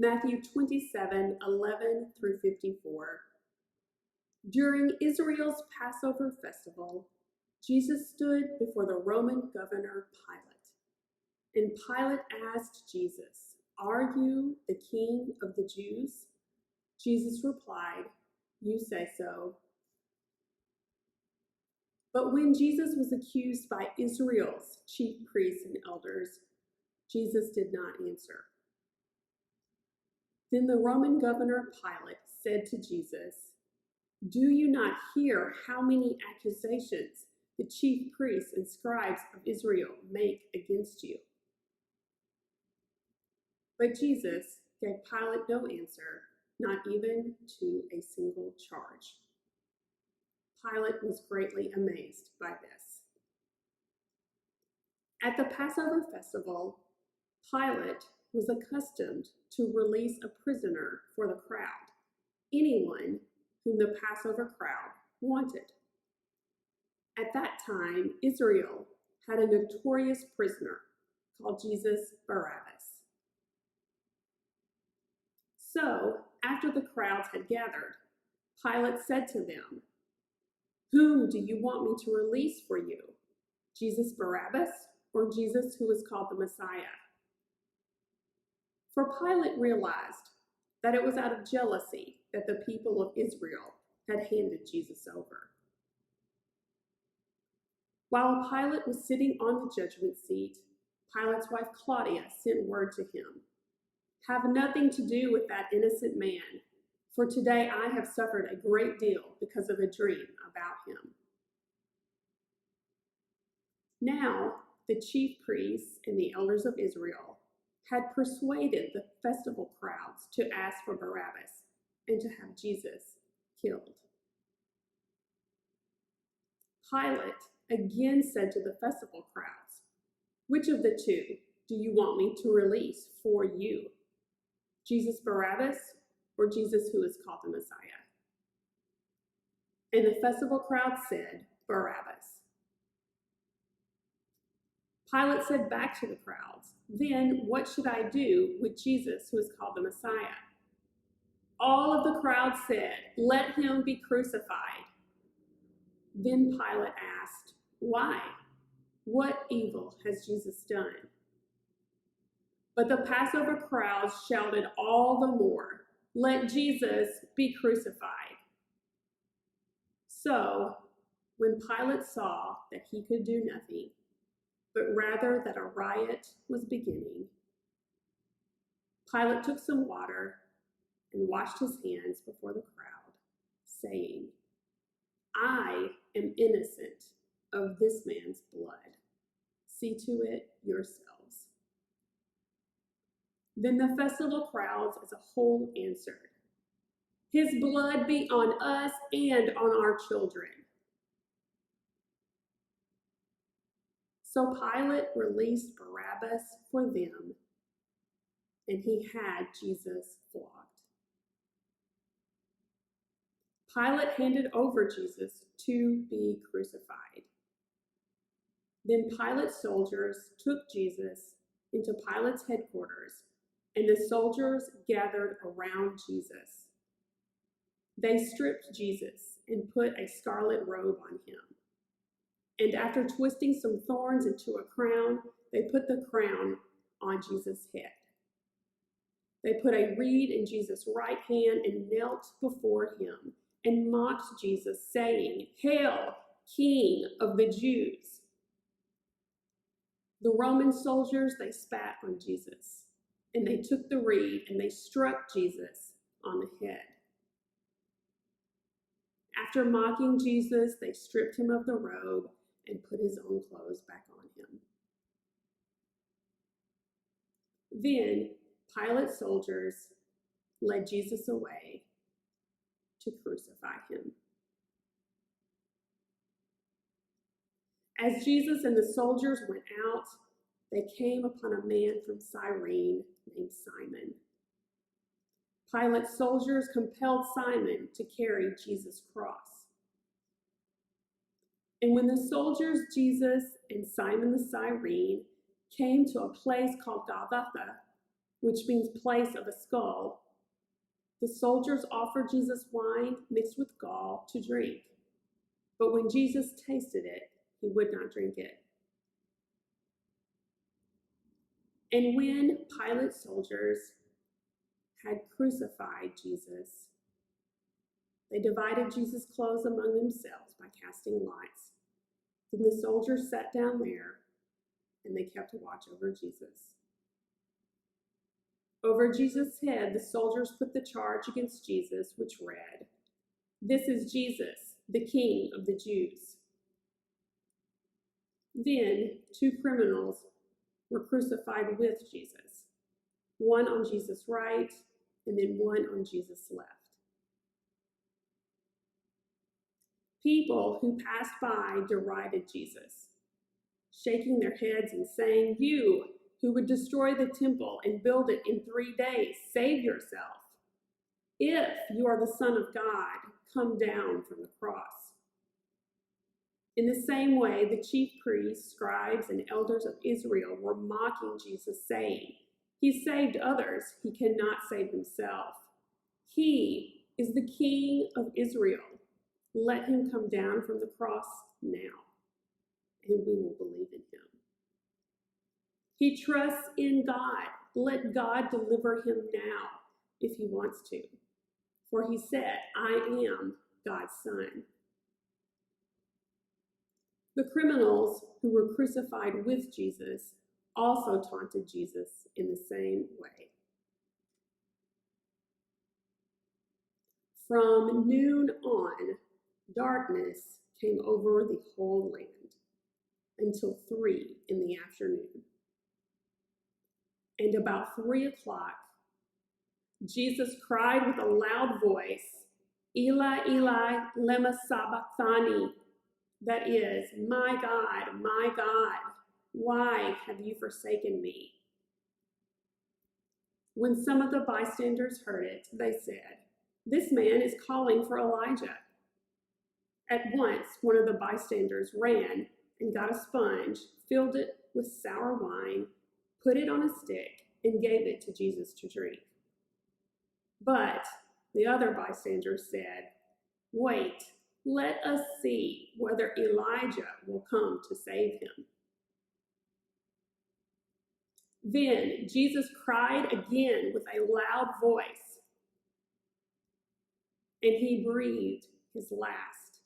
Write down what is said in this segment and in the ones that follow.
Matthew 27:11 through 54. During Israel's Passover festival, Jesus stood before the Roman governor Pilate. And Pilate asked Jesus, "Are you the king of the Jews?" Jesus replied, "You say so." But when Jesus was accused by Israel's chief priests and elders, Jesus did not answer. Then the Roman governor Pilate said to Jesus, "Do you not hear how many accusations the chief priests and scribes of Israel make against you?" But Jesus gave Pilate no answer, not even to a single charge. Pilate was greatly amazed by this. At the Passover festival, Pilate was accustomed to release a prisoner for the crowd, anyone whom the Passover crowd wanted. At that time, Israel had a notorious prisoner called Jesus Barabbas. So, after the crowds had gathered, Pilate said to them, "Whom do you want me to release for you, Jesus Barabbas or Jesus who is called the Messiah?" For Pilate realized that it was out of jealousy that the people of Israel had handed Jesus over. While Pilate was sitting on the judgment seat, Pilate's wife Claudia sent word to him, "Have nothing to do with that innocent man, for today I have suffered a great deal because of a dream about him." Now, the chief priests and the elders of Israel had persuaded the festival crowds to ask for Barabbas and to have Jesus killed. Pilate again said to the festival crowds, "Which of the two do you want me to release for you, Jesus Barabbas or Jesus who is called the Messiah?" And the festival crowd said, "Barabbas." Pilate said back to the crowds, "Then what should I do with Jesus who is called the Messiah?" All of the crowd said, "Let him be crucified." Then Pilate asked, "Why? What evil has Jesus done?" But the Passover crowds shouted all the more, "Let Jesus be crucified." So, when Pilate saw that he could do nothing, but rather that a riot was beginning, Pilate took some water and washed his hands before the crowd, saying, "I am innocent of this man's blood. See to it yourselves." Then the festival crowds as a whole answered, "His blood be on us and on our children." So Pilate released Barabbas for them, and he had Jesus flogged. Pilate handed over Jesus to be crucified. Then Pilate's soldiers took Jesus into Pilate's headquarters, and the soldiers gathered around Jesus. They stripped Jesus and put a scarlet robe on him. And after twisting some thorns into a crown, they put the crown on Jesus' head. They put a reed in Jesus' right hand and knelt before him and mocked Jesus, saying, "Hail, King of the Jews!" The Roman soldiers, they spat on Jesus, and they took the reed and they struck Jesus on the head. After mocking Jesus, they stripped him of the robe and put his own clothes back on him. Then Pilate's soldiers led Jesus away to crucify him. As Jesus and the soldiers went out, they came upon a man from Cyrene named Simon. Pilate's soldiers compelled Simon to carry Jesus' cross. And when the soldiers, Jesus and Simon the Cyrene, came to a place called Golgotha, which means place of a skull, the soldiers offered Jesus wine mixed with gall to drink. But when Jesus tasted it, he would not drink it. And when Pilate's soldiers had crucified Jesus, they divided Jesus' clothes among themselves by casting lots. Then the soldiers sat down there, and they kept watch over Jesus. Over Jesus' head, the soldiers put the charge against Jesus, which read, "This is Jesus, the King of the Jews." Then 2 criminals were crucified with Jesus, one on Jesus' right and then one on Jesus' left. People who passed by derided Jesus, shaking their heads and saying, "You who would destroy the temple and build it in 3 days, save yourself. If you are the Son of God, come down from the cross." In the same way, the chief priests, scribes, and elders of Israel were mocking Jesus, saying, "He saved others, he cannot save himself. He is the King of Israel. Let him come down from the cross now, and we will believe in him. He trusts in God. Let God deliver him now if he wants to. For he said, 'I am God's son.'" The criminals who were crucified with Jesus also taunted Jesus in the same way. From noon on, darkness came over the whole land until 3 in the afternoon. And about 3 o'clock, Jesus cried with a loud voice, "Eli, Eli, lema sabachthani," that is, my God, why have you forsaken me?" When some of the bystanders heard it, they said, "This man is calling for Elijah." At once, one of the bystanders ran and got a sponge, filled it with sour wine, put it on a stick, and gave it to Jesus to drink. But the other bystanders said, "Wait, let us see whether Elijah will come to save him." Then Jesus cried again with a loud voice, and he breathed his last.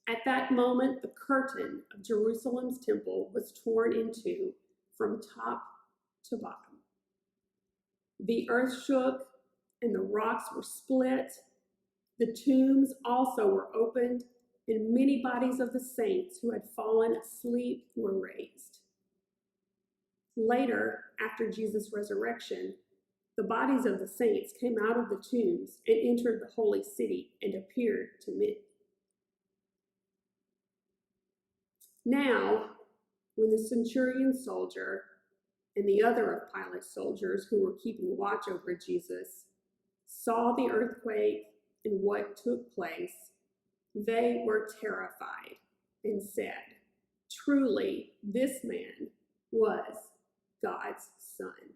At that moment, the curtain of Jerusalem's temple was torn in two from top to bottom. The earth shook and the rocks were split. The tombs also were opened, and many bodies of the saints who had fallen asleep were raised. Later, after Jesus' resurrection, the bodies of the saints came out of the tombs and entered the holy city and appeared to many. Now, when the centurion soldier and the other of Pilate's soldiers who were keeping watch over Jesus saw the earthquake and what took place, they were terrified and said, "Truly, this man was God's son."